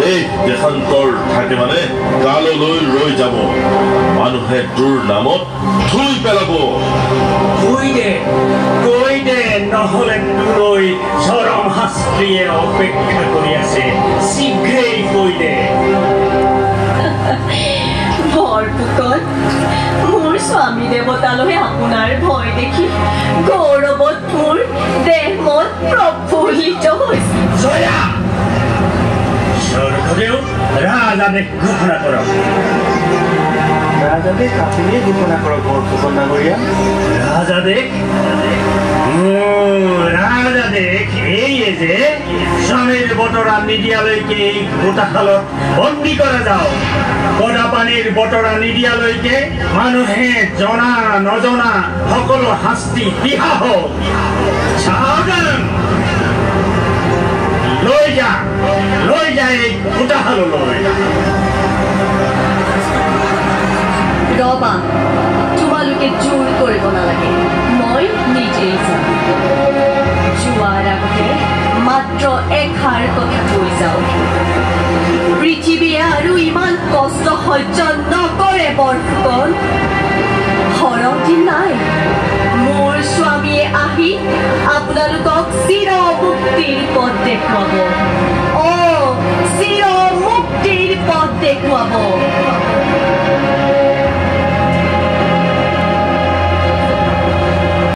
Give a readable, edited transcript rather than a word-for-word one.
এই দেশান্তৰ থাকে মানে কাললৈ ৰৈ যাব মানুহে তোৰ নামত ধুই পেলাব কৈ দে নহলে তোলৈ চৰম শাস্ত্ৰীয়ে অপেক্ষা কৰি আছে শীঘ্ৰেই কৈ দে বৰপুতন মোৰ স্বামী দেৱতালৈ আপোনাৰ ভয় দেখি গৌৰৱত মোৰ দেহ মন প্ৰফুল্লিত হৈছে জয়া স্বৰ্গদেউ ৰাজাদেশ ঘোষণা কৰক ৰাজাদেশ আপুনিয়ে ঘোষণা কৰক বৰপুতন ডাঙৰীয়া ৰাজাদেশ এইয়ে যে স্বামীৰ বতৰা নিদিয়ালৈকে এই গোটাশালত বন্দী কৰা যাওক গদা পানীৰ বতৰা নিদিয়ালৈকে মানুহে জনা নজনা সকলো শাস্তি দিহা হওক সাৱধান লৈ যায় এই গোটাশাললৈ ৰবা তোমালোকে জোৰ কৰিব নালাগে মই নিজেই যাম যোৱাৰ আগতে মাত্ৰ এষাৰ কথা কৈ যাওঁ পৃথিৱীয়ে আৰু ইমান কষ্ট সহ্য নকৰে বৰফুকন সৰতি নাই মোৰ স্বামীয়ে আহি আপোনালোকক চিৰ মুক্তিৰ পথ দেখুৱাব চিৰ মুক্তিৰ পথ দেখুৱাব